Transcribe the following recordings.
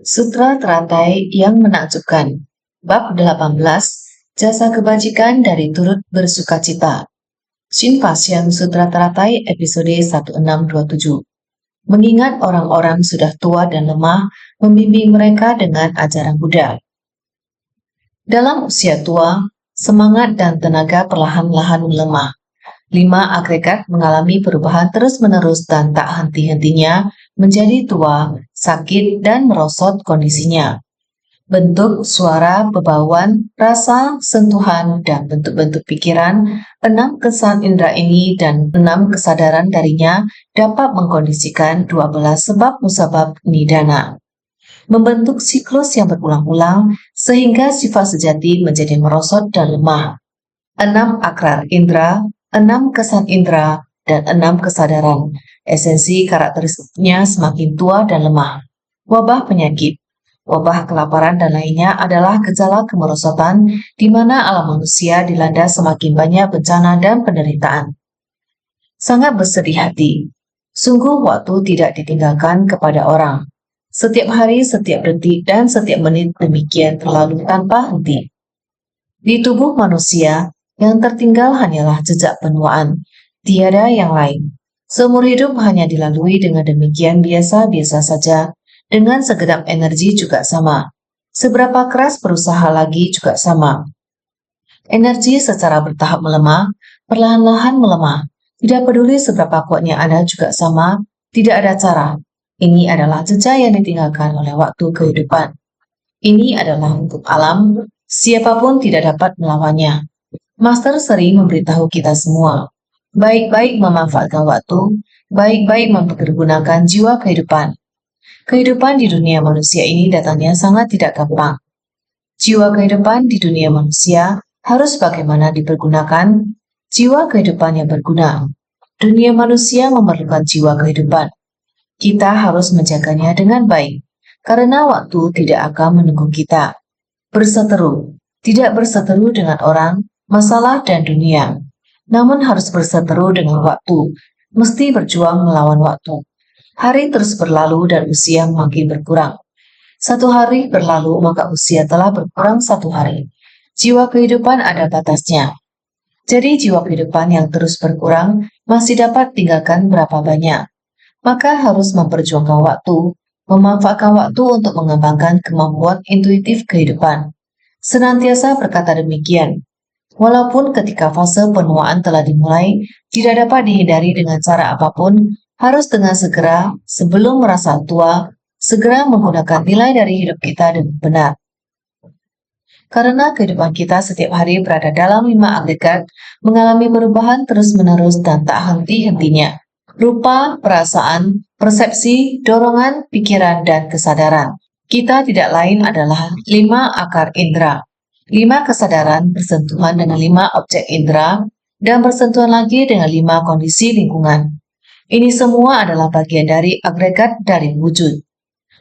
Sutra Teratai yang Menakjubkan. Bab 18. Jasa Kebajikan dari Turut Bersukacita. Shin Pasyan Sutra Teratai episode 1627. Mengingat orang-orang sudah tua dan lemah, membimbing mereka dengan ajaran Buddha. Dalam usia tua, semangat dan tenaga perlahan-lahan melemah. 5 agregat mengalami perubahan terus-menerus dan tak henti-hentinya menjadi tua, sakit, dan merosot kondisinya. Bentuk, suara, bebauan, rasa, sentuhan, dan bentuk-bentuk pikiran, 6 kesan indera ini dan 6 kesadaran darinya dapat mengkondisikan 12 sebab musabab nidana. Membentuk siklus yang berulang-ulang sehingga sifat sejati menjadi merosot dan lemah. 6 akrar indera, 6 kesan indera, dan 6 kesadaran. Esensi karakteristiknya semakin tua dan lemah. Wabah penyakit, wabah kelaparan dan lainnya adalah gejala kemerosotan di mana alam manusia dilanda semakin banyak bencana dan penderitaan. Sangat bersedih hati. Sungguh waktu tidak ditinggalkan kepada orang. Setiap hari, setiap detik, dan setiap menit demikian terlalu tanpa henti. Di tubuh manusia, yang tertinggal hanyalah jejak penuaan, tiada yang lain. Seumur hidup hanya dilalui dengan demikian biasa-biasa saja, dengan segenap energi juga sama. Seberapa keras berusaha lagi juga sama. Energi secara bertahap melemah, perlahan-lahan melemah. Tidak peduli seberapa kuatnya Anda juga sama, tidak ada cara. Ini adalah jejak yang ditinggalkan oleh waktu kehidupan. Ini adalah hukum alam, siapapun tidak dapat melawannya. Master sering memberitahu kita semua, baik-baik memanfaatkan waktu, baik-baik mempergunakan jiwa kehidupan. Kehidupan di dunia manusia ini datangnya sangat tidak gampang. Jiwa kehidupan di dunia manusia harus bagaimana dipergunakan, jiwa kehidupan yang berguna. Dunia manusia memerlukan jiwa kehidupan. Kita harus menjaganya dengan baik, karena waktu tidak akan menunggu kita. Berseteru, tidak berseteru dengan orang, masalah, dan dunia. Namun harus berseteru dengan waktu, mesti berjuang melawan waktu. Hari terus berlalu dan usia makin berkurang. 1 hari berlalu maka usia telah berkurang 1 hari. Jiwa kehidupan ada batasnya. Jadi jiwa kehidupan yang terus berkurang masih dapat tinggalkan berapa banyak. Maka harus memperjuangkan waktu, memanfaatkan waktu untuk mengembangkan kemampuan intuitif kehidupan. Senantiasa berkata demikian. Walaupun ketika fase penuaan telah dimulai, tidak dapat dihindari dengan cara apapun, harus dengan segera, sebelum merasa tua, segera menggunakan nilai dari hidup kita dengan benar. Karena kehidupan kita setiap hari berada dalam 5 agregat, mengalami perubahan terus-menerus dan tak henti-hentinya. Rupa, perasaan, persepsi, dorongan, pikiran, dan kesadaran. Kita tidak lain adalah 5 akar indera. 5 kesadaran bersentuhan dengan 5 objek indera dan bersentuhan lagi dengan 5 kondisi lingkungan. Ini semua adalah bagian dari agregat dari wujud.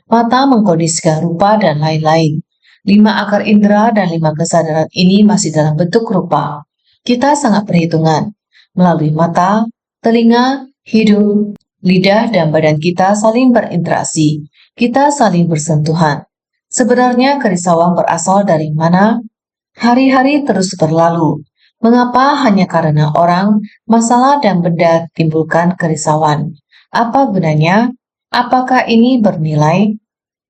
Mata mengkondisikan rupa dan lain-lain. 5 akar indera dan 5 kesadaran ini masih dalam bentuk rupa. Kita sangat perhitungan. Melalui mata, telinga, hidung, lidah, dan badan kita saling berinteraksi. Kita saling bersentuhan. Sebenarnya kerisauan berasal dari mana? Hari-hari terus berlalu. Mengapa? Hanya karena orang, masalah, dan benda timbulkan kerisauan. Apa gunanya? Apakah ini bernilai?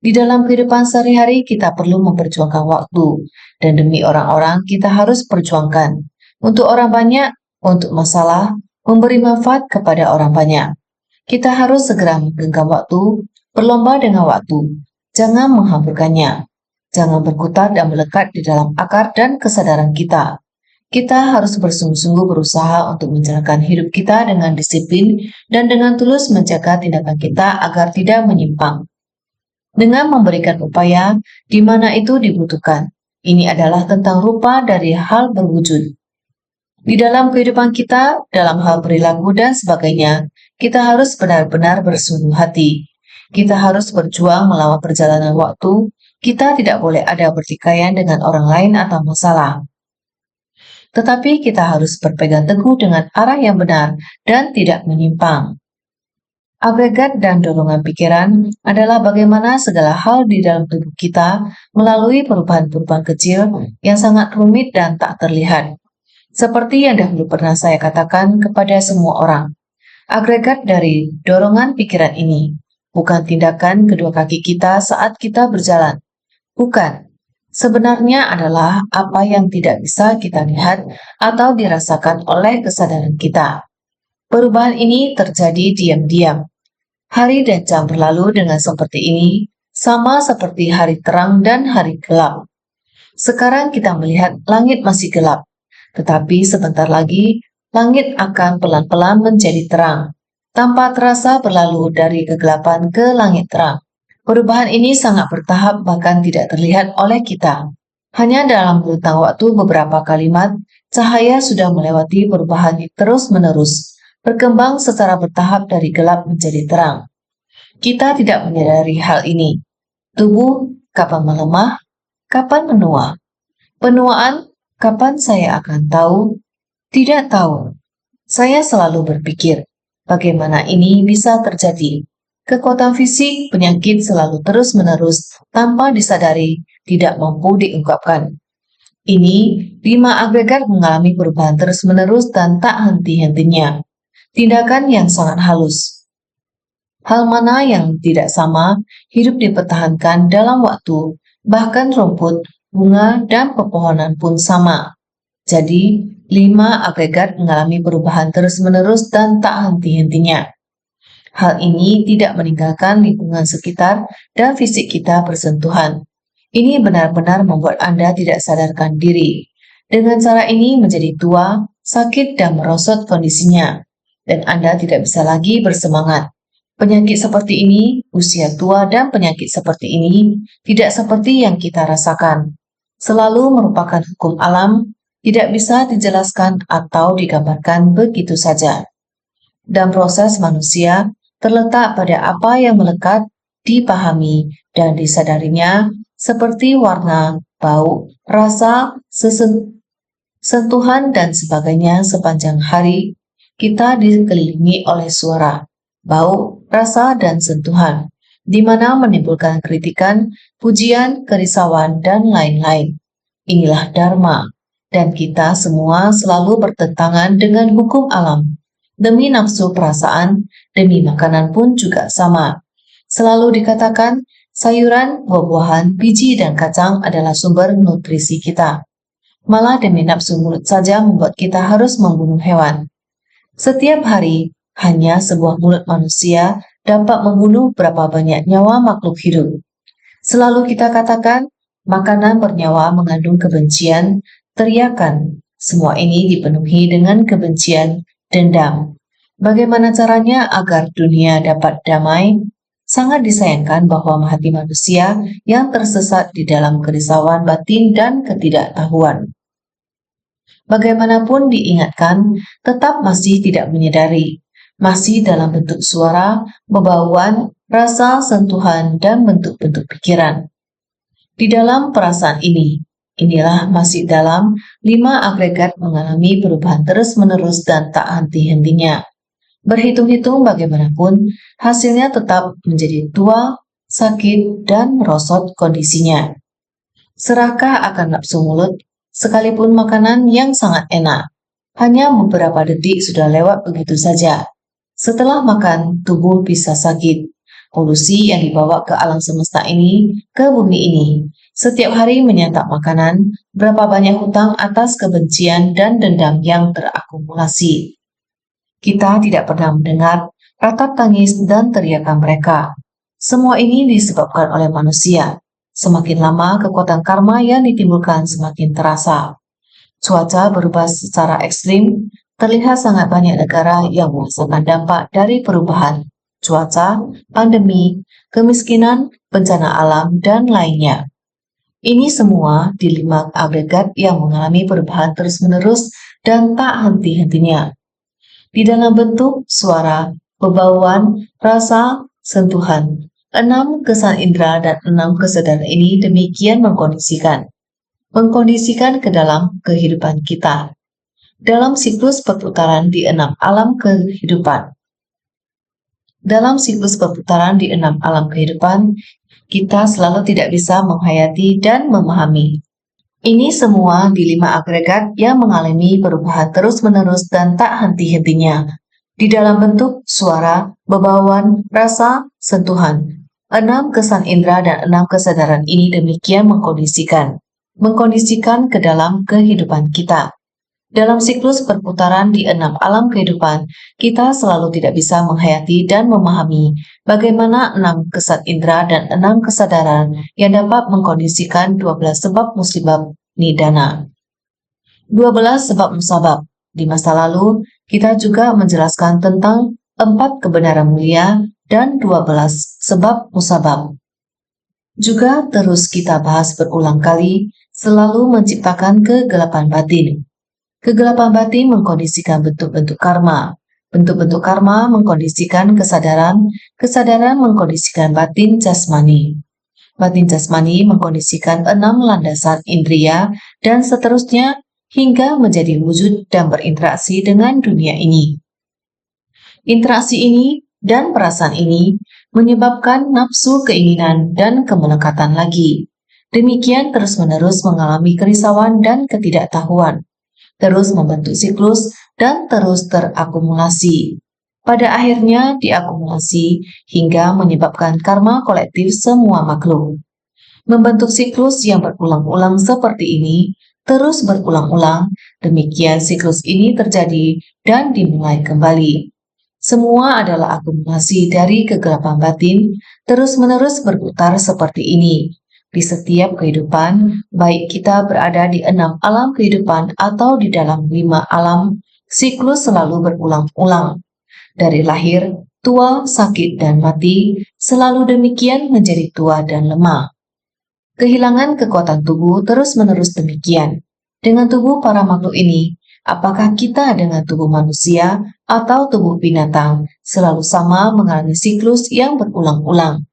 Di dalam kehidupan sehari-hari kita perlu memperjuangkan waktu, dan demi orang-orang kita harus perjuangkan. Untuk orang banyak, untuk masalah, memberi manfaat kepada orang banyak. Kita harus segera menggenggam waktu, berlomba dengan waktu. Jangan menghamburkannya. Jangan berkutat dan melekat di dalam akar dan kesadaran kita. Kita harus bersungguh-sungguh berusaha untuk menjalankan hidup kita dengan disiplin dan dengan tulus menjaga tindakan kita agar tidak menyimpang. Dengan memberikan upaya di mana itu dibutuhkan. Ini adalah tentang rupa dari hal berwujud. Di dalam kehidupan kita, dalam hal perilaku dan sebagainya, kita harus benar-benar bersungguh hati. Kita harus berjuang melawan perjalanan waktu. Kita tidak boleh ada pertikaian dengan orang lain atau masalah. Tetapi kita harus berpegang teguh dengan arah yang benar dan tidak menyimpang. Agregat dan dorongan pikiran adalah bagaimana segala hal di dalam tubuh kita melalui perubahan-perubahan kecil yang sangat rumit dan tak terlihat. Seperti yang dahulu pernah saya katakan kepada semua orang, agregat dari dorongan pikiran ini bukan tindakan kedua kaki kita saat kita berjalan. Bukan. Sebenarnya adalah apa yang tidak bisa kita lihat atau dirasakan oleh kesadaran kita. Perubahan ini terjadi diam-diam. Hari dan jam berlalu dengan seperti ini, sama seperti hari terang dan hari gelap. Sekarang kita melihat langit masih gelap, tetapi sebentar lagi langit akan pelan-pelan menjadi terang, tanpa terasa berlalu dari kegelapan ke langit terang. Perubahan ini sangat bertahap bahkan tidak terlihat oleh kita. Hanya dalam rentang waktu beberapa kalimat, cahaya sudah melewati perubahan terus-menerus, berkembang secara bertahap dari gelap menjadi terang. Kita tidak menyadari hal ini. Tubuh kapan melemah, kapan menua. Penuaan, kapan saya akan tahu? Tidak tahu. Saya selalu berpikir, bagaimana ini bisa terjadi? Kekuatan fisik penyakit selalu terus-menerus tanpa disadari, tidak mampu diungkapkan. Ini 5 agregat mengalami perubahan terus-menerus dan tak henti-hentinya. Tindakan yang sangat halus. Hal mana yang tidak sama hidup dipertahankan dalam waktu, bahkan rumput, bunga, dan pepohonan pun sama. Jadi, 5 agregat mengalami perubahan terus-menerus dan tak henti-hentinya. Hal ini tidak meninggalkan lingkungan sekitar dan fisik kita bersentuhan. Ini benar-benar membuat Anda tidak sadarkan diri. Dengan cara ini menjadi tua, sakit, dan merosot kondisinya. Dan Anda tidak bisa lagi bersemangat. Penyakit seperti ini, usia tua dan penyakit seperti ini tidak seperti yang kita rasakan. Selalu merupakan hukum alam, tidak bisa dijelaskan atau digambarkan begitu saja. Dan proses manusia terletak pada apa yang melekat, dipahami, dan disadarinya seperti warna, bau, rasa, sentuhan, dan sebagainya sepanjang hari. Kita dikelilingi oleh suara, bau, rasa, dan sentuhan, di mana menimbulkan kritikan, pujian, kerisauan, dan lain-lain. Inilah Dharma, dan kita semua selalu bertentangan dengan hukum alam. Demi nafsu perasaan, demi makanan pun juga sama. Selalu dikatakan, sayuran, buah-buahan, biji, dan kacang adalah sumber nutrisi kita. Malah demi nafsu mulut saja membuat kita harus membunuh hewan. Setiap hari, hanya sebuah mulut manusia dapat membunuh berapa banyak nyawa makhluk hidup. Selalu kita katakan, makanan bernyawa mengandung kebencian, teriakan. Semua ini dipenuhi dengan kebencian, dendam. Bagaimana caranya agar dunia dapat damai? Sangat disayangkan bahwa hati manusia yang tersesat di dalam kerisauan batin dan ketidaktahuan. Bagaimanapun diingatkan, tetap masih tidak menyadari, masih dalam bentuk suara, bebauan, rasa, sentuhan, dan bentuk-bentuk pikiran. Di dalam perasaan ini, inilah masih dalam 5 agregat mengalami perubahan terus-menerus dan tak henti-hentinya. Berhitung-hitung bagaimanapun, hasilnya tetap menjadi tua, sakit, dan merosot kondisinya. Serakah akan nafsu mulut, sekalipun makanan yang sangat enak. Hanya beberapa detik sudah lewat begitu saja. Setelah makan, tubuh bisa sakit. Polusi yang dibawa ke alam semesta ini, ke bumi ini. Setiap hari menyantap makanan, berapa banyak hutang atas kebencian dan dendam yang terakumulasi. Kita tidak pernah mendengar ratap tangis dan teriakan mereka. Semua ini disebabkan oleh manusia. Semakin lama kekuatan karma yang ditimbulkan semakin terasa. Cuaca berubah secara ekstrim, terlihat sangat banyak negara yang merasakan dampak dari perubahan cuaca, pandemi, kemiskinan, bencana alam, dan lainnya. Ini semua di 5 agregat yang mengalami perubahan terus-menerus dan tak henti-hentinya. Di dalam bentuk suara, bebauan, rasa, sentuhan. 6 kesan indera dan 6 kesadaran ini demikian mengkondisikan ke dalam kehidupan kita. Dalam siklus perputaran di 6 alam kehidupan. Dalam siklus perputaran di 6 alam kehidupan, kita selalu tidak bisa menghayati dan memahami. Ini semua di 5 agregat yang mengalami perubahan terus-menerus dan tak henti-hentinya. Di dalam bentuk suara, bebauan, rasa, sentuhan. 6 kesan indera dan 6 kesadaran ini demikian mengkondisikan ke dalam kehidupan kita. Dalam siklus perputaran di 6 alam kehidupan, kita selalu tidak bisa menghayati dan memahami bagaimana 6 kesan indera dan 6 kesadaran yang dapat mengkondisikan 12 sebab musibab nidana. 12 sebab musabab. Di masa lalu, kita juga menjelaskan tentang 4 kebenaran mulia dan 12 sebab musabab. Juga terus kita bahas berulang kali, selalu menciptakan kegelapan batin. Kegelapan batin mengkondisikan bentuk-bentuk karma. Bentuk-bentuk karma mengkondisikan kesadaran, kesadaran mengkondisikan batin jasmani. Batin jasmani mengkondisikan 6 landasan indria dan seterusnya hingga menjadi wujud dan berinteraksi dengan dunia ini. Interaksi ini dan perasaan ini menyebabkan nafsu keinginan dan kemelekatan lagi. Demikian terus-menerus mengalami kerisauan dan ketidaktahuan. Terus membentuk siklus dan terus terakumulasi. Pada akhirnya diakumulasi hingga menyebabkan karma kolektif semua makhluk. Membentuk siklus yang berulang-ulang seperti ini, terus berulang-ulang, demikian siklus ini terjadi dan dimulai kembali. Semua adalah akumulasi dari kegelapan batin, terus-menerus berputar seperti ini. Di setiap kehidupan, baik kita berada di 6 alam kehidupan atau di dalam 5 alam, siklus selalu berulang-ulang. Dari lahir, tua, sakit, dan mati, selalu demikian menjadi tua dan lemah. Kehilangan kekuatan tubuh terus-menerus demikian. Dengan tubuh para makhluk ini, apakah kita dengan tubuh manusia atau tubuh binatang selalu sama mengalami siklus yang berulang-ulang?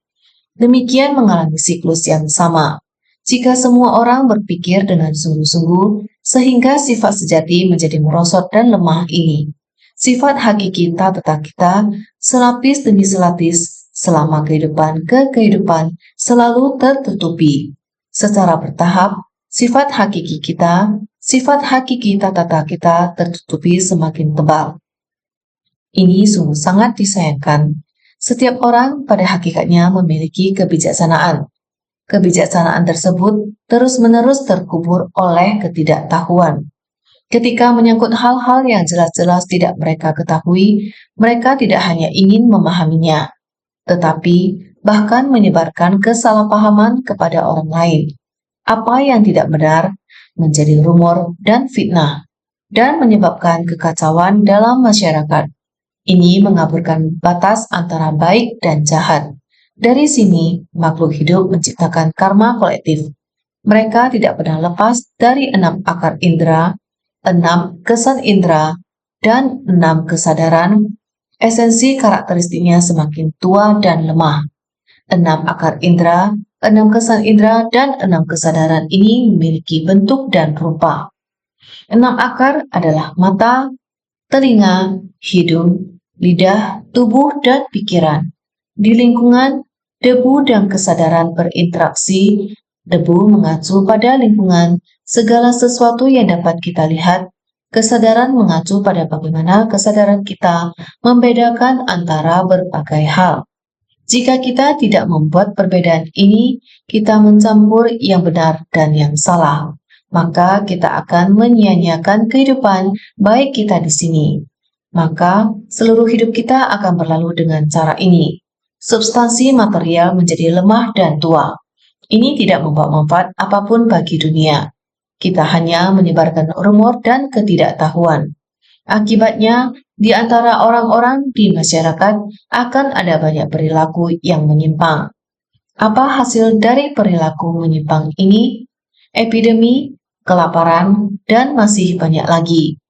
Demikian mengalami siklus yang sama. Jika semua orang berpikir dengan sungguh-sungguh, sehingga sifat sejati menjadi merosot dan lemah ini. Sifat hakiki tata kita, selapis demi selapis, selama kehidupan ke kehidupan, selalu tertutupi. Secara bertahap, sifat hakiki tata kita tertutupi semakin tebal. Ini sungguh sangat disayangkan. Setiap orang pada hakikatnya memiliki kebijaksanaan. Kebijaksanaan tersebut terus-menerus terkubur oleh ketidaktahuan. Ketika menyangkut hal-hal yang jelas-jelas tidak mereka ketahui, mereka tidak hanya ingin memahaminya, tetapi bahkan menyebarkan kesalahpahaman kepada orang lain. Apa yang tidak benar menjadi rumor dan fitnah, dan menyebabkan kekacauan dalam masyarakat. Ini mengaburkan batas antara baik dan jahat. Dari sini, makhluk hidup menciptakan karma kolektif. Mereka tidak pernah lepas dari 6 akar indera, 6 kesan indera, dan 6 kesadaran. Esensi karakteristiknya semakin tua dan lemah. 6 akar indera, 6 kesan indera, dan 6 kesadaran ini memiliki bentuk dan rupa. 6 akar adalah mata, telinga, hidung, lidah, tubuh, dan pikiran. Di lingkungan, debu dan kesadaran berinteraksi. Debu mengacu pada lingkungan, segala sesuatu yang dapat kita lihat. Kesadaran mengacu pada bagaimana kesadaran kita membedakan antara berbagai hal. Jika kita tidak membuat perbedaan ini, kita mencampur yang benar dan yang salah. Maka kita akan menyia-nyiakan kehidupan baik kita di sini. Maka seluruh hidup kita akan berlalu dengan cara ini. Substansi material menjadi lemah dan tua. Ini tidak membawa manfaat apapun bagi dunia. Kita hanya menyebarkan rumor dan ketidaktahuan. Akibatnya, di antara orang-orang di masyarakat akan ada banyak perilaku yang menyimpang. Apa hasil dari perilaku menyimpang ini? Epidemi, kelaparan, dan masih banyak lagi.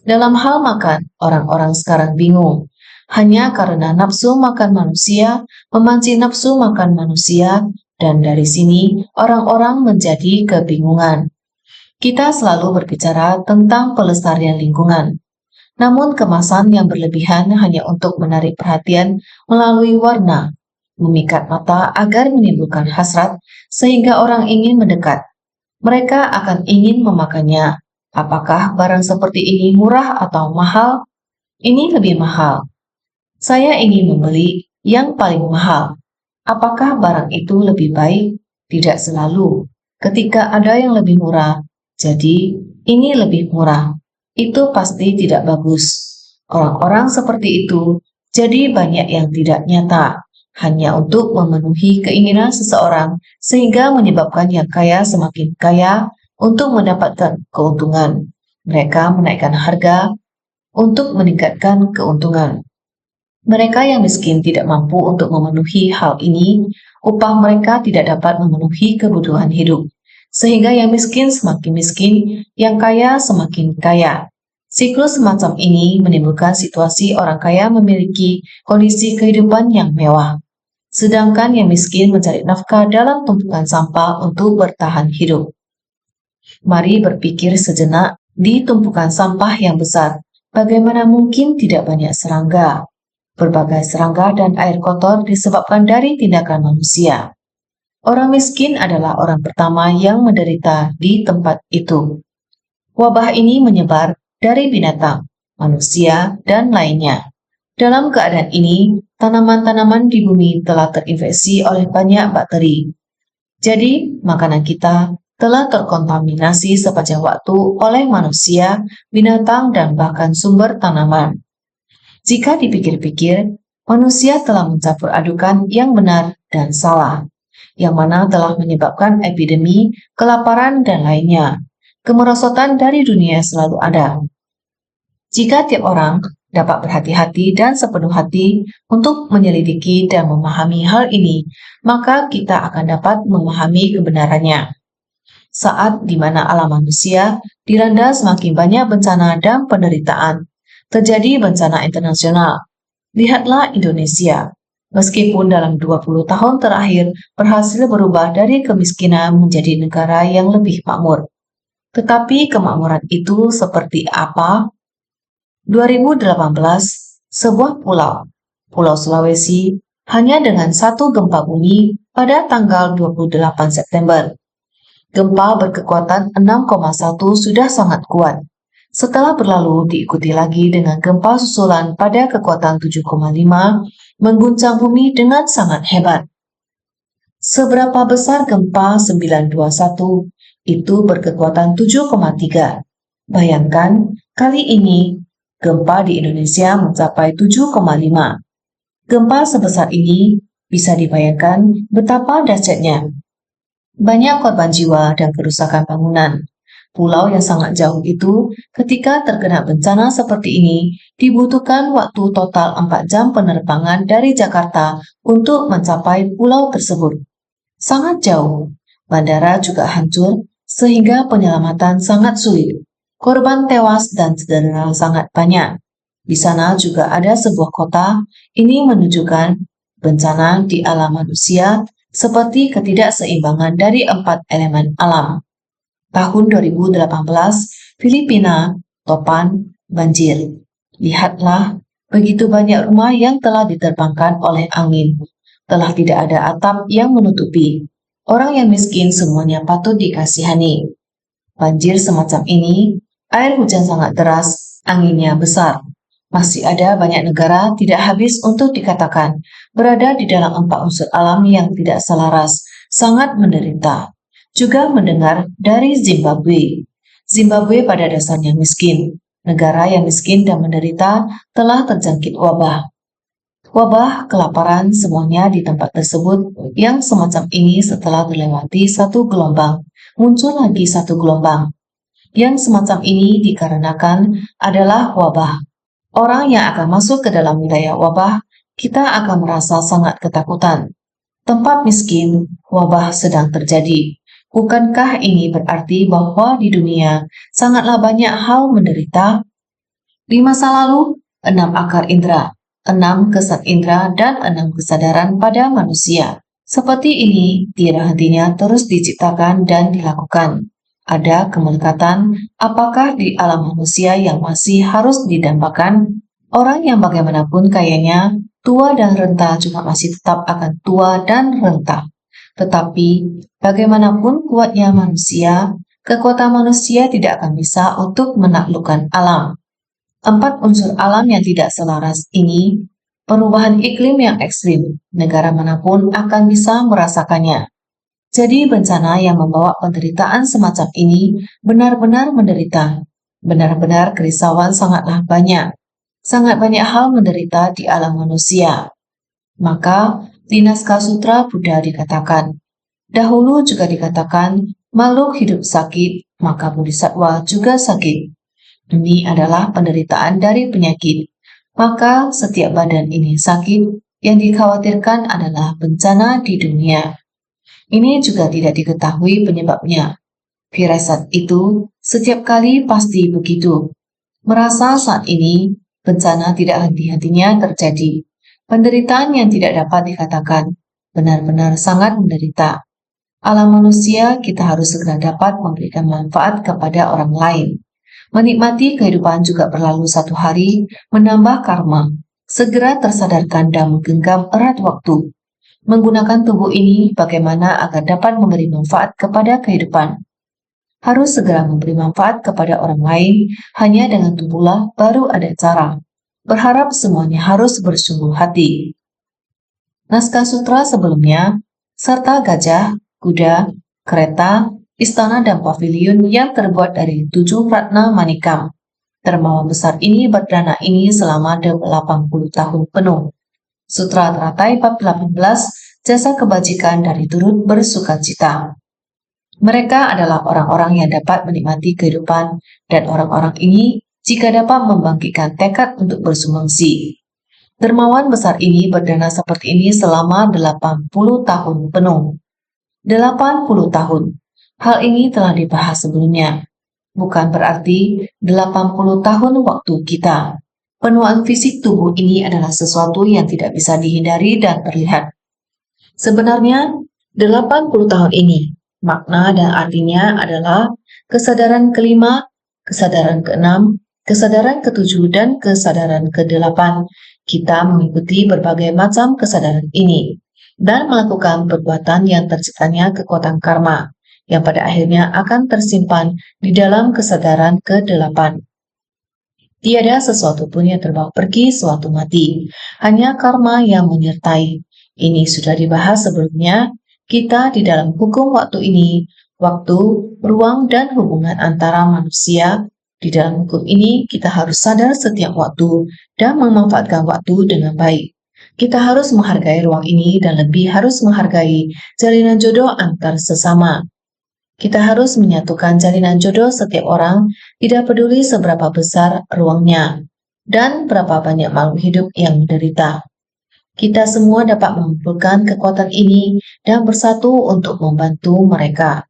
Dalam hal makan, orang-orang sekarang bingung. Hanya karena nafsu makan manusia, memancing nafsu makan manusia, dan dari sini orang-orang menjadi kebingungan. Kita selalu berbicara tentang pelestarian lingkungan. namun kemasan yang berlebihan hanya untuk menarik perhatian melalui warna, memikat mata agar menimbulkan hasrat sehingga orang ingin mendekat. Mereka akan ingin memakannya. Apakah barang seperti ini murah atau mahal? Ini lebih mahal. Saya ingin membeli yang paling mahal. Apakah barang itu lebih baik? Tidak selalu. Ketika ada yang lebih murah, jadi ini lebih murah. Itu pasti tidak bagus. Orang-orang seperti itu jadi banyak yang tidak nyata, hanya untuk memenuhi keinginan seseorang sehingga menyebabkan yang kaya semakin kaya untuk mendapatkan keuntungan. Mereka menaikkan harga untuk meningkatkan keuntungan. Mereka yang miskin tidak mampu untuk memenuhi hal ini, upah mereka tidak dapat memenuhi kebutuhan hidup. Sehingga yang miskin semakin miskin, yang kaya semakin kaya. Siklus semacam ini menimbulkan situasi orang kaya memiliki kondisi kehidupan yang mewah. Sedangkan yang miskin mencari nafkah dalam tumpukan sampah untuk bertahan hidup. Mari berpikir sejenak di tumpukan sampah yang besar. Bagaimana mungkin tidak banyak serangga? Berbagai serangga dan air kotor disebabkan dari tindakan manusia. Orang miskin adalah orang pertama yang menderita di tempat itu. Wabah ini menyebar dari binatang, manusia, dan lainnya. Dalam keadaan ini, tanaman-tanaman di bumi telah terinfeksi oleh banyak bakteri. Jadi, makanan kita telah terkontaminasi sepanjang waktu oleh manusia, binatang, dan bahkan sumber tanaman. Jika dipikir-pikir, manusia telah mencampur adukan yang benar dan salah, yang mana telah menyebabkan epidemi, kelaparan, dan lainnya. Kemerosotan dari dunia selalu ada. Jika tiap orang dapat berhati-hati dan sepenuh hati untuk menyelidiki dan memahami hal ini, maka kita akan dapat memahami kebenarannya. Saat di mana alam manusia dilanda semakin banyak bencana dan penderitaan, terjadi bencana internasional. Lihatlah Indonesia. Meskipun dalam 20 tahun terakhir berhasil berubah dari kemiskinan menjadi negara yang lebih makmur. Tetapi kemakmuran itu seperti apa? 2018, sebuah pulau, Pulau Sulawesi, hanya dengan satu gempa bumi pada tanggal 28 September. Gempa berkekuatan 6,1 sudah sangat kuat. Setelah berlalu diikuti lagi dengan gempa susulan pada kekuatan 7,5 mengguncang bumi dengan sangat hebat. Seberapa besar gempa 921 itu berkekuatan 7,3. Bayangkan kali ini gempa di Indonesia mencapai 7,5. Gempa sebesar ini bisa dibayangkan betapa dahsyatnya. Banyak korban jiwa dan kerusakan bangunan. Pulau yang sangat jauh itu, ketika terkena bencana seperti ini, dibutuhkan waktu total 4 jam penerbangan dari Jakarta untuk mencapai pulau tersebut. Sangat jauh. Bandara juga hancur, sehingga penyelamatan sangat sulit. Korban tewas dan cedera sangat banyak. Di sana juga ada sebuah kota. Ini menunjukkan bencana di alam manusia seperti ketidakseimbangan dari 4 elemen alam. Tahun 2018, Filipina, topan, banjir. Lihatlah, begitu banyak rumah yang telah diterbangkan oleh angin. Telah tidak ada atap yang menutupi. Orang yang miskin semuanya patut dikasihani. Banjir semacam ini, air hujan sangat deras, anginnya besar. Masih ada banyak negara tidak habis untuk dikatakan berada di dalam 4 unsur alam yang tidak selaras, sangat menderita. Juga mendengar dari Zimbabwe. Zimbabwe pada dasarnya miskin. Negara yang miskin dan menderita telah terjangkit wabah. Wabah, kelaparan, semuanya di tempat tersebut yang semacam ini setelah terlewati satu gelombang, muncul lagi satu gelombang. Yang semacam ini dikarenakan adalah wabah. Orang yang akan masuk ke dalam wilayah wabah, kita akan merasa sangat ketakutan. Tempat miskin, wabah sedang terjadi. Bukankah ini berarti bahwa di dunia sangatlah banyak hal menderita? Di masa lalu, 6 akar indera, 6 kesan indera, dan 6 kesadaran pada manusia. Seperti ini, tiada hentinya terus diciptakan dan dilakukan. Ada kemelekatan, apakah di alam manusia yang masih harus didambakan? Orang yang bagaimanapun kayanya, tua dan renta juga masih tetap akan tua dan renta. Tetapi, bagaimanapun kuatnya manusia, kekuatan manusia tidak akan bisa untuk menaklukkan alam. 4 unsur alam yang tidak selaras ini, perubahan iklim yang ekstrim, negara manapun akan bisa merasakannya. Jadi bencana yang membawa penderitaan semacam ini benar-benar menderita. Benar-benar kerisauan sangatlah banyak. Sangat banyak hal menderita di alam manusia. Maka di naskah sutra Buddha dikatakan, dahulu juga dikatakan makhluk hidup sakit, maka bodhisattva juga sakit. Ini adalah penderitaan dari penyakit. Maka setiap badan ini sakit, yang dikhawatirkan adalah bencana di dunia. Ini juga tidak diketahui penyebabnya. Firasat itu setiap kali pasti begitu. Merasa saat ini bencana tidak henti-hentinya terjadi. Penderitaan yang tidak dapat dikatakan, benar-benar sangat menderita. Alam manusia kita harus segera dapat memberikan manfaat kepada orang lain. Menikmati kehidupan juga berlalu satu hari, menambah karma. Segera tersadarkan dan menggenggam erat waktu. Menggunakan tubuh ini bagaimana agar dapat memberi manfaat kepada kehidupan. Harus segera memberi manfaat kepada orang lain, hanya dengan tubuhlah baru ada cara. Berharap semuanya harus bersungguh hati. Naskah sutra sebelumnya, serta gajah, kuda, kereta, istana dan paviliun yang terbuat dari 7 ratna manikam. Dermawan besar ini berdana ini selama 80 tahun penuh. Sutra teratai bab 18, jasa kebajikan dari turut bersukacita. Mereka adalah orang-orang yang dapat menikmati kehidupan, dan orang-orang ini jika dapat membangkitkan tekad untuk bersumbangsi. Dermawan besar ini berdana seperti ini selama 80 tahun penuh. 80 tahun. Hal ini telah dibahas sebelumnya. Bukan berarti 80 tahun waktu kita. Penuaan fisik tubuh ini adalah sesuatu yang tidak bisa dihindari dan terlihat. Sebenarnya, 80 tahun ini, makna dan artinya adalah kesadaran kelima, kesadaran keenam, kesadaran ketujuh, dan kesadaran kedelapan. Kita mengikuti berbagai macam kesadaran ini dan melakukan perbuatan yang terciptanya kekuatan karma, yang pada akhirnya akan tersimpan di dalam kesadaran ke-8. Tiada sesuatu pun yang terbawa pergi sewaktu mati, hanya karma yang menyertai. Ini sudah dibahas sebelumnya, kita di dalam hukum waktu ini, waktu, ruang, dan hubungan antara manusia. Di dalam hukum ini, kita harus sadar setiap waktu dan memanfaatkan waktu dengan baik. Kita harus menghargai ruang ini dan lebih harus menghargai jalinan jodoh antar sesama. Kita harus menyatukan jalinan jodoh setiap orang, tidak peduli seberapa besar ruangnya dan berapa banyak makhluk hidup yang menderita. Kita semua dapat mengumpulkan kekuatan ini dan bersatu untuk membantu mereka.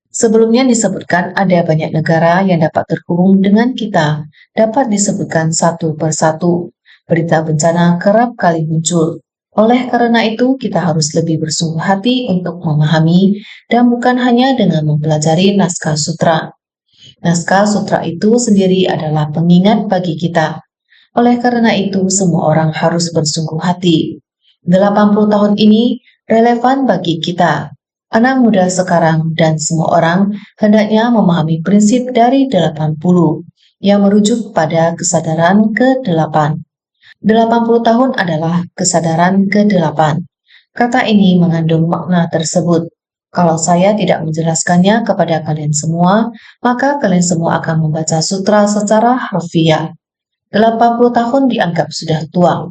Sebelumnya disebutkan ada banyak negara yang dapat terhubung dengan kita, dapat disebutkan satu persatu. Berita bencana kerap kali muncul. Oleh karena itu, kita harus lebih bersungguh hati untuk memahami dan bukan hanya dengan mempelajari naskah sutra. Naskah sutra itu sendiri adalah pengingat bagi kita. Oleh karena itu, semua orang harus bersungguh hati. 80 tahun ini relevan bagi kita. Anak muda sekarang dan semua orang hendaknya memahami prinsip dari 80 yang merujuk pada kesadaran ke-8. 80 tahun adalah kesadaran ke-8. Kata ini mengandung makna tersebut. Kalau saya tidak menjelaskannya kepada kalian semua, maka kalian semua akan membaca sutra secara harfiah. 80 tahun dianggap sudah tua.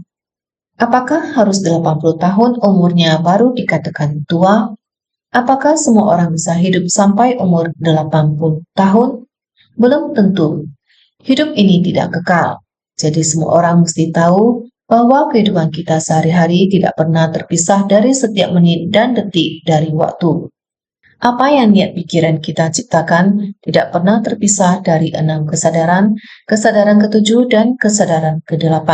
Apakah harus 80 tahun umurnya baru dikatakan tua? Apakah semua orang bisa hidup sampai umur 80 tahun? Belum tentu. Hidup ini tidak kekal. Jadi semua orang mesti tahu bahwa kehidupan kita sehari-hari tidak pernah terpisah dari setiap menit dan detik dari waktu. Apa yang niat pikiran kita ciptakan tidak pernah terpisah dari 6 kesadaran, kesadaran ke-7 dan kesadaran ke-8.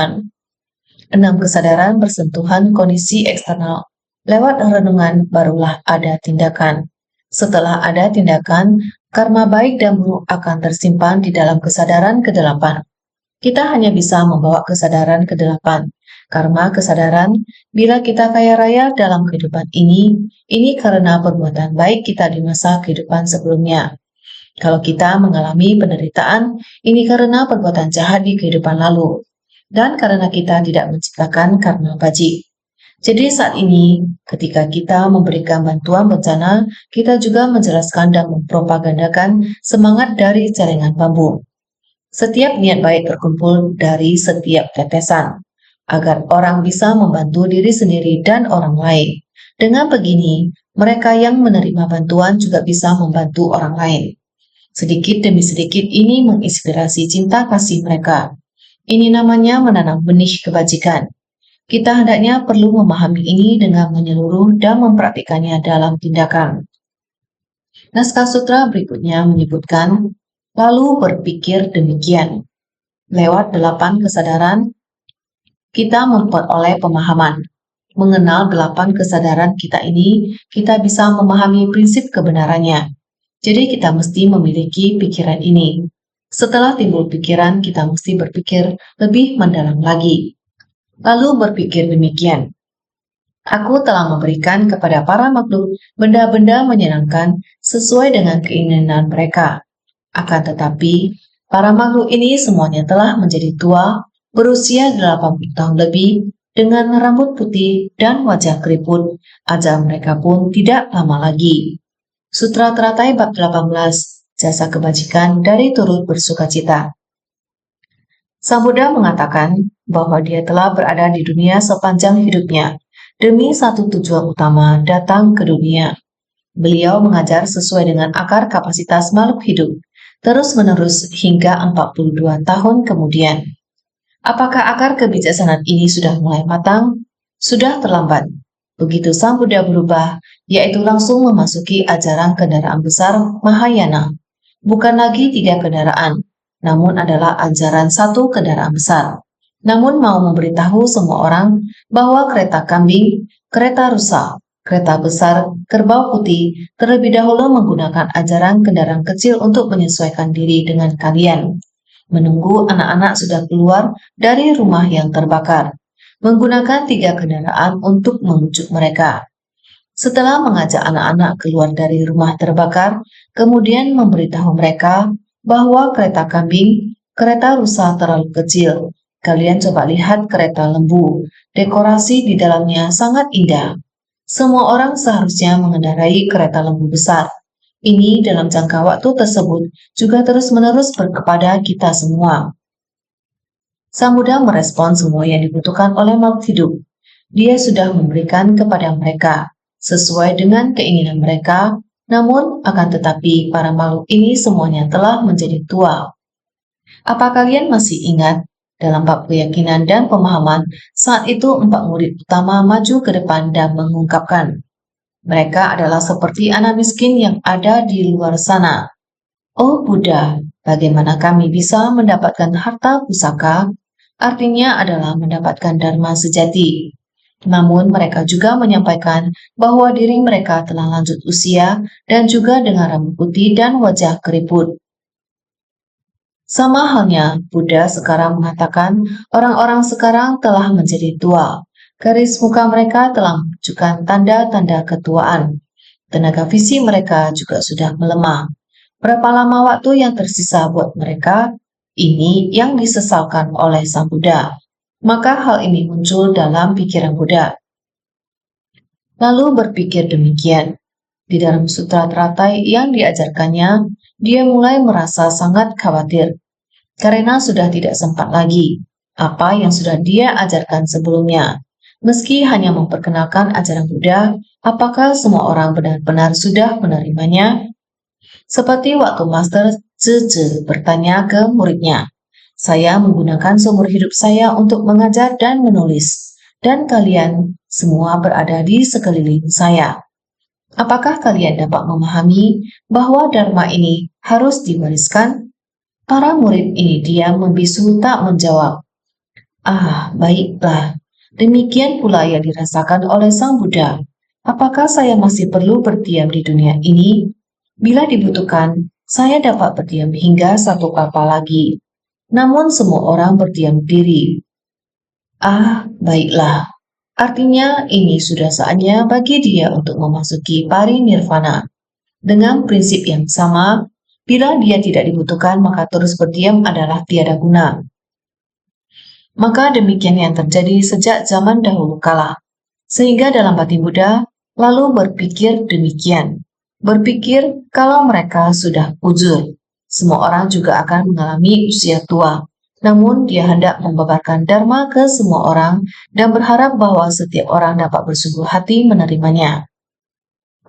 6 kesadaran bersentuhan kondisi eksternal. Lewat renungan barulah ada tindakan. Setelah ada tindakan, Karma baik dan buruk akan tersimpan di dalam kesadaran kedelapan. Kita hanya bisa membawa kesadaran kedelapan. Karma kesadaran, bila kita kaya raya dalam kehidupan ini karena perbuatan baik kita di masa kehidupan sebelumnya. Kalau kita mengalami penderitaan, ini karena perbuatan jahat di kehidupan lalu. Dan karena kita tidak menciptakan karma bajik. Jadi saat ini, ketika kita memberikan bantuan bencana, kita juga menjelaskan dan mempropagandakan semangat dari jaringan bambu. Setiap niat baik berkumpul dari setiap tetesan, agar orang bisa membantu diri sendiri dan orang lain. Dengan begini, mereka yang menerima bantuan juga bisa membantu orang lain. Sedikit demi sedikit ini menginspirasi cinta kasih mereka. Ini namanya menanam benih kebajikan. Kita hendaknya perlu memahami ini dengan menyeluruh dan mempraktikannya dalam tindakan. Naskah sutra berikutnya menyebutkan, lalu berpikir demikian. Lewat 8 kesadaran, kita memperoleh pemahaman. Mengenal 8 kesadaran kita ini, kita bisa memahami prinsip kebenarannya. Jadi kita mesti memiliki pikiran ini. Setelah timbul pikiran, kita mesti berpikir lebih mendalam lagi. Lalu berpikir demikian. Aku telah memberikan kepada para makhluk benda-benda menyenangkan sesuai dengan keinginan mereka. Akan tetapi, para makhluk ini semuanya telah menjadi tua, berusia 80 tahun lebih, dengan rambut putih dan wajah keriput, ajal mereka pun tidak lama lagi. Sutra Teratai bab 18, Jasa Kebajikan dari Turut Bersukacita. Sang Buddha mengatakan bahwa dia telah berada di dunia sepanjang hidupnya, demi satu tujuan utama datang ke dunia. Beliau mengajar sesuai dengan akar kapasitas makhluk hidup, terus-menerus hingga 42 tahun kemudian. Apakah akar kebijaksanaan ini sudah mulai matang? Sudah terlambat. Begitu Sang Buddha berubah, yaitu langsung memasuki ajaran kendaraan besar Mahayana. Bukan lagi 3 kendaraan, namun adalah ajaran 1 kendaraan besar. Namun mau memberitahu semua orang bahwa kereta kambing, kereta rusa, kereta besar, kerbau putih terlebih dahulu menggunakan ajaran kendaraan kecil untuk menyesuaikan diri dengan kalian. Menunggu anak-anak sudah keluar dari rumah yang terbakar. Menggunakan 3 kendaraan untuk memujuk mereka. Setelah mengajak anak-anak keluar dari rumah terbakar, kemudian memberitahu mereka bahwa kereta kambing, kereta rusa terlalu kecil. Kalian coba lihat kereta lembu. Dekorasi di dalamnya sangat indah. Semua orang seharusnya mengendarai kereta lembu besar. Ini dalam jangka waktu tersebut juga terus-menerus kepada kita semua. Sang Buddha merespon semua yang dibutuhkan oleh makhluk hidup. Dia sudah memberikan kepada mereka sesuai dengan keinginan mereka, namun akan tetapi para makhluk ini semuanya telah menjadi tua. Apa kalian masih ingat dalam bab keyakinan dan pemahaman saat itu 4 murid utama maju ke depan dan mengungkapkan, mereka adalah seperti anak miskin yang ada di luar sana. Oh Buddha, bagaimana kami bisa mendapatkan harta pusaka? Artinya adalah mendapatkan dharma sejati. Namun mereka juga menyampaikan bahwa diri mereka telah lanjut usia dan juga dengan rambut putih dan wajah keriput. Sama halnya, Buddha sekarang mengatakan orang-orang sekarang telah menjadi tua. Garis muka mereka telah menunjukkan tanda-tanda ketuaan. Tenaga fisik mereka juga sudah melemah. Berapa lama waktu yang tersisa buat mereka? Ini yang disesalkan oleh Sang Buddha. Maka hal ini muncul dalam pikiran Buddha. Lalu berpikir demikian. Di dalam sutra teratai yang diajarkannya, dia mulai merasa sangat khawatir. Karena sudah tidak sempat lagi apa yang sudah dia ajarkan sebelumnya. Meski hanya memperkenalkan ajaran Buddha, apakah semua orang benar-benar sudah menerimanya? Seperti waktu Master Zhe bertanya ke muridnya, saya menggunakan seumur hidup saya untuk mengajar dan menulis, dan kalian semua berada di sekeliling saya. Apakah kalian dapat memahami bahwa Dharma ini harus diwariskan? Para murid ini diam membisu tak menjawab. Ah, baiklah. Demikian pula yang dirasakan oleh Sang Buddha. Apakah saya masih perlu berdiam di dunia ini? Bila dibutuhkan, saya dapat berdiam hingga 1 kapal lagi. Namun semua orang berdiam diri. Ah, baiklah. Artinya ini sudah saatnya bagi dia untuk memasuki parinirvana. Dengan prinsip yang sama, bila dia tidak dibutuhkan maka terus berdiam adalah tiada guna. Maka demikian yang terjadi sejak zaman dahulu kala. Sehingga dalam batin Buddha lalu berpikir demikian. Berpikir kalau mereka sudah uzur, semua orang juga akan mengalami usia tua. Namun dia hendak membabarkan Dharma ke semua orang dan berharap bahwa setiap orang dapat bersungguh hati menerimanya.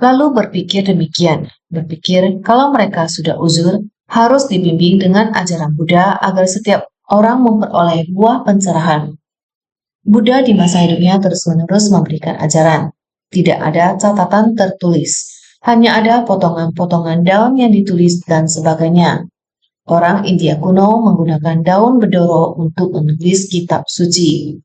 Lalu berpikir demikian, berpikir kalau mereka sudah uzur, harus dibimbing dengan ajaran Buddha agar setiap orang memperoleh buah pencerahan. Buddha di masa hidupnya terus-menerus memberikan ajaran. Tidak ada catatan tertulis, hanya ada potongan-potongan daun yang ditulis dan sebagainya. Orang India kuno menggunakan daun bedoro untuk menulis kitab suci.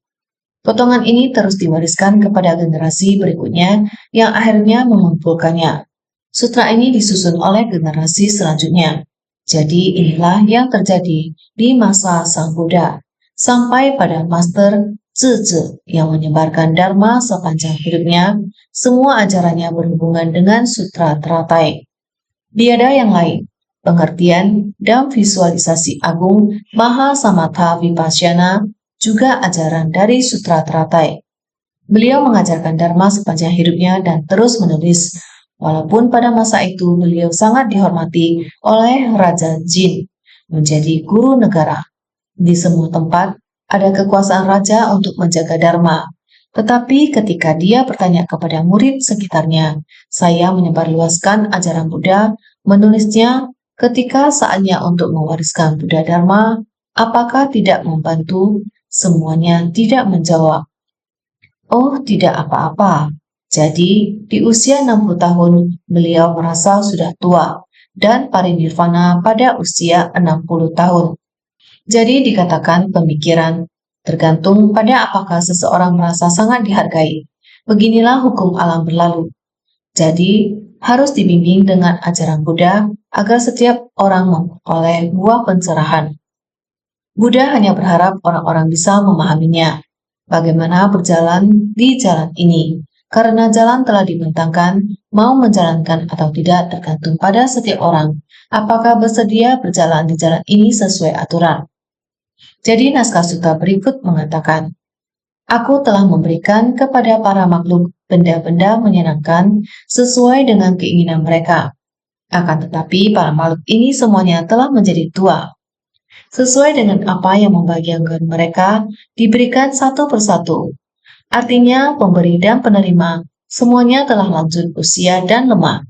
Potongan ini terus diwariskan kepada generasi berikutnya yang akhirnya mengumpulkannya. Sutra ini disusun oleh generasi selanjutnya. Jadi inilah yang terjadi di masa Sang Buddha, sampai pada Master Zhi yang menyebarkan Dharma sepanjang hidupnya. Semua ajarannya berhubungan dengan sutra teratai. Tiada yang lain, pengertian dan visualisasi agung Mahasamatha Vipassana juga ajaran dari sutra teratai. Beliau mengajarkan Dharma sepanjang hidupnya dan terus menulis. Walaupun pada masa itu beliau sangat dihormati oleh Raja Jin, menjadi guru negara. Di semua tempat ada kekuasaan raja untuk menjaga Dharma. Tetapi ketika dia bertanya kepada murid sekitarnya, saya menyebarluaskan ajaran Buddha, menulisnya ketika saatnya untuk mewariskan Buddha Dharma, apakah tidak membantu? Semuanya tidak menjawab. Oh, tidak apa-apa. Jadi, di usia 60 tahun, beliau merasa sudah tua dan parinirvana pada usia 60 tahun. Jadi dikatakan pemikiran tergantung pada apakah seseorang merasa sangat dihargai. Beginilah hukum alam berlalu. Jadi, harus dibimbing dengan ajaran Buddha agar setiap orang memperoleh buah pencerahan. Buddha hanya berharap orang-orang bisa memahaminya. Bagaimana berjalan di jalan ini? Karena jalan telah dibentangkan, mau menjalankan atau tidak tergantung pada setiap orang. Apakah bersedia berjalan di jalan ini sesuai aturan? Jadi naskah suta berikut mengatakan, Aku telah memberikan kepada para makhluk benda-benda menyenangkan sesuai dengan keinginan mereka. Akan tetapi para makhluk ini semuanya telah menjadi tua. Sesuai dengan apa yang membahagiakan mereka, diberikan satu persatu. Artinya pemberi dan penerima semuanya telah lanjut usia dan lemah.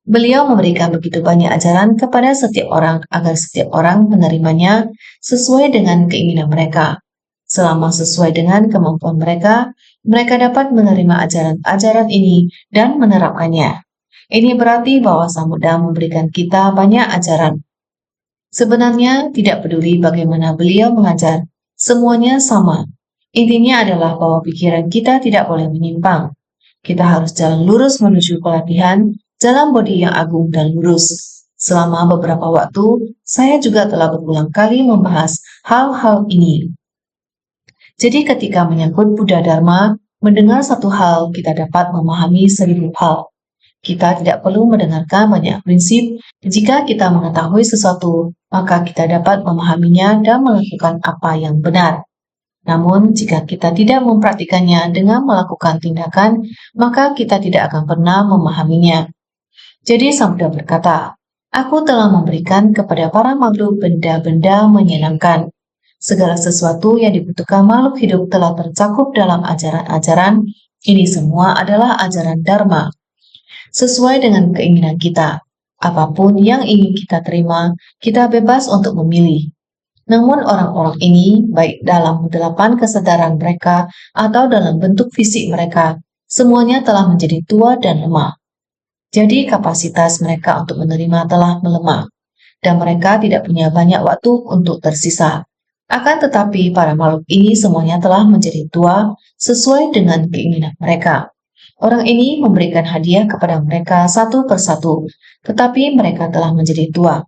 Beliau memberikan begitu banyak ajaran kepada setiap orang agar setiap orang menerimanya sesuai dengan keinginan mereka. Selama sesuai dengan kemampuan mereka, mereka dapat menerima ajaran-ajaran ini dan menerapkannya. Ini berarti bahwa Sang Buddha memberikan kita banyak ajaran. Sebenarnya tidak peduli bagaimana beliau mengajar, semuanya sama. Intinya adalah bahwa pikiran kita tidak boleh menyimpang. Kita harus jalan lurus menuju pelatihan, jalan bodi yang agung dan lurus. Selama beberapa waktu, saya juga telah berulang kali membahas hal-hal ini. Jadi ketika menyangkut Buddha Dharma, mendengar satu hal kita dapat memahami 1000 hal. Kita tidak perlu mendengarkan banyak prinsip. Jika kita mengetahui sesuatu, maka kita dapat memahaminya dan melakukan apa yang benar. Namun, jika kita tidak mempraktikannya dengan melakukan tindakan, maka kita tidak akan pernah memahaminya. Jadi Sang Buddha berkata, Aku telah memberikan kepada para makhluk benda-benda menyenangkan. Segala sesuatu yang dibutuhkan makhluk hidup telah tercakup dalam ajaran-ajaran. Ini semua adalah ajaran Dharma. Sesuai dengan keinginan kita, apapun yang ingin kita terima, kita bebas untuk memilih. Namun orang-orang ini, baik dalam 8 kesadaran mereka atau dalam bentuk fisik mereka, semuanya telah menjadi tua dan lemah. Jadi kapasitas mereka untuk menerima telah melemah, dan mereka tidak punya banyak waktu untuk tersisa. Akan tetapi para makhluk ini semuanya telah menjadi tua sesuai dengan keinginan mereka. Orang ini memberikan hadiah kepada mereka satu persatu, tetapi mereka telah menjadi tua.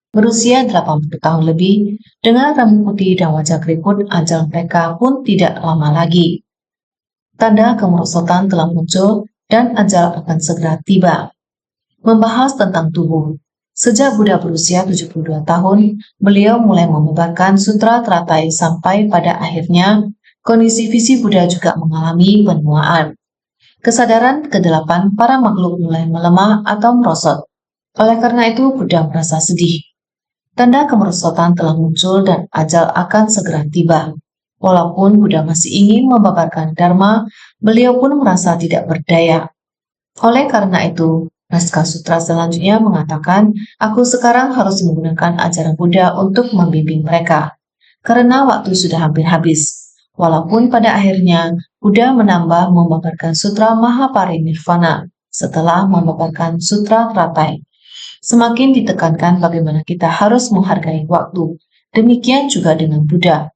Berusia 80 tahun lebih, dengan rambut putih dan wajah keriput, ajal mereka pun tidak lama lagi. Tanda kemerosotan telah muncul dan ajal akan segera tiba. Membahas tentang tubuh. Sejak Buddha berusia 72 tahun, beliau mulai menyebarkan sutra teratai sampai pada akhirnya kondisi visi Buddha juga mengalami penuaan. Kesadaran kedelapan para makhluk mulai melemah atau merosot. Oleh karena itu, Buddha merasa sedih. Tanda kemerosotan telah muncul dan ajal akan segera tiba. Walaupun Buddha masih ingin membabarkan Dharma, beliau pun merasa tidak berdaya. Oleh karena itu, naskah sutra selanjutnya mengatakan, aku sekarang harus menggunakan ajaran Buddha untuk membimbing mereka. Karena waktu sudah hampir habis. Walaupun pada akhirnya, Buddha menambah membabarkan sutra Mahaparinirvana setelah membabarkan sutra teratai. Semakin ditekankan bagaimana kita harus menghargai waktu. Demikian juga dengan Buddha.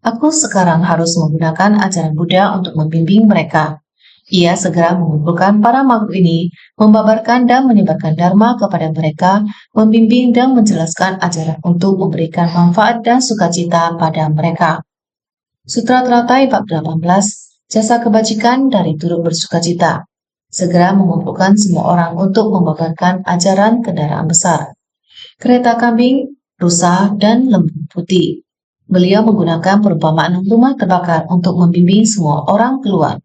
Aku sekarang harus menggunakan ajaran Buddha untuk membimbing mereka. Ia segera mengumpulkan para makhluk ini, membabarkan dan menyebarkan Dharma kepada mereka, membimbing dan menjelaskan ajaran untuk memberikan manfaat dan sukacita pada mereka. Sutra Teratai bab 18, jasa kebajikan dari turut bersukacita. Segera mengumpulkan semua orang untuk membabarkan ajaran kendaraan besar. Kereta kambing, rusa, dan lembu putih. Beliau menggunakan perumpamaan rumah terbakar untuk membimbing semua orang keluar.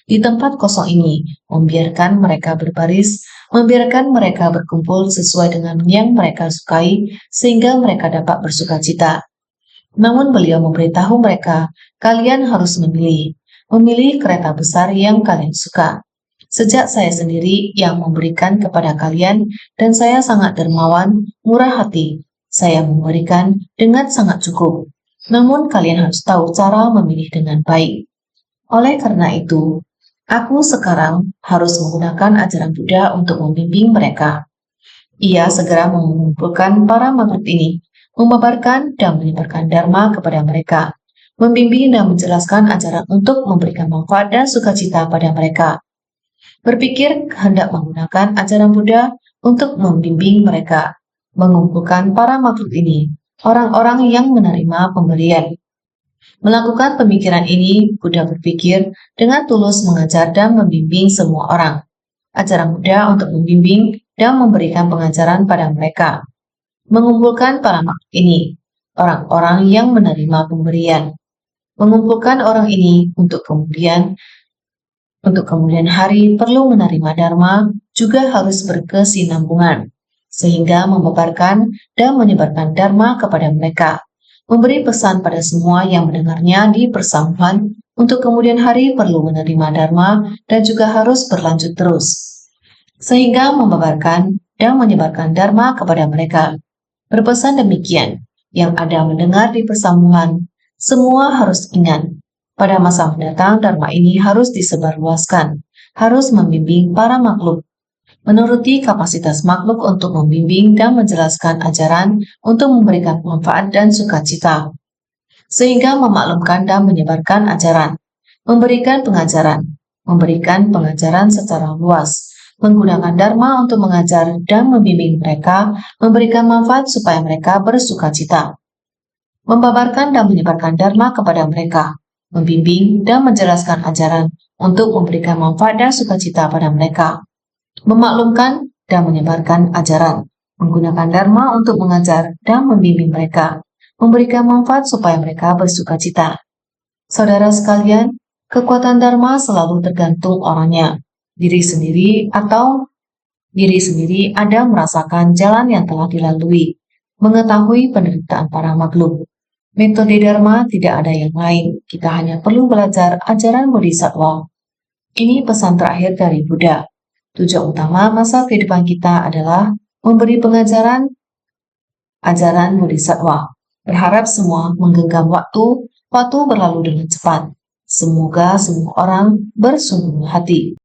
Di tempat kosong ini, membiarkan mereka berbaris, membiarkan mereka berkumpul sesuai dengan yang mereka sukai, sehingga mereka dapat bersukacita. Namun beliau memberitahu mereka, kalian harus memilih kereta besar yang kalian suka. Sejak saya sendiri yang memberikan kepada kalian, dan saya sangat dermawan, murah hati, saya memberikan dengan sangat cukup. Namun kalian harus tahu cara memilih dengan baik. Oleh karena itu, aku sekarang harus menggunakan ajaran Buddha untuk membimbing mereka. Ia segera mengumpulkan para makhluk ini, membabarkan dan menyebarkan Dharma kepada mereka, membimbing dan menjelaskan ajaran untuk memberikan manfaat dan sukacita pada mereka. Berpikir hendak menggunakan ajaran Buddha untuk membimbing mereka, mengumpulkan para makhluk ini, orang-orang yang menerima pemberian. Melakukan pemikiran ini, Buddha berpikir dengan tulus mengajar dan membimbing semua orang. Ajaran Buddha untuk membimbing dan memberikan pengajaran pada mereka. Mengumpulkan para makhluk ini, orang-orang yang menerima pemberian. Mengumpulkan orang ini untuk kemudian hari perlu menerima Dharma juga harus berkesinambungan, sehingga membabarkan dan menyebarkan Dharma kepada mereka, memberi pesan pada semua yang mendengarnya di persamuan untuk kemudian hari perlu menerima Dharma dan juga harus berlanjut terus, sehingga membabarkan dan menyebarkan Dharma kepada mereka. Berpesan demikian, yang ada mendengar di persamuan, semua harus ingat, pada masa mendatang, Dharma ini harus disebarluaskan, harus membimbing para makhluk, menuruti kapasitas makhluk untuk membimbing dan menjelaskan ajaran untuk memberikan manfaat dan sukacita, sehingga memaklumkan dan menyebarkan ajaran, memberikan pengajaran secara luas, menggunakan Dharma untuk mengajar dan membimbing mereka, memberikan manfaat supaya mereka bersukacita, membabarkan dan menyebarkan Dharma kepada mereka, membimbing dan menjelaskan ajaran untuk memberikan manfaat dan sukacita pada mereka, memaklumkan dan menyebarkan ajaran, menggunakan Dharma untuk mengajar dan membimbing mereka, memberikan manfaat supaya mereka bersukacita. Saudara sekalian, kekuatan Dharma selalu tergantung orangnya. Diri sendiri ada merasakan jalan yang telah dilalui, mengetahui penderitaan para makhluk. Metode Dharma tidak ada yang lain, kita hanya perlu belajar ajaran Bodhisattva. Ini pesan terakhir dari Buddha. Tujuan utama masa kehidupan kita adalah memberi ajaran Bodhisattva. Berharap semua menggenggam waktu berlalu dengan cepat. Semoga semua orang bersungguh hati.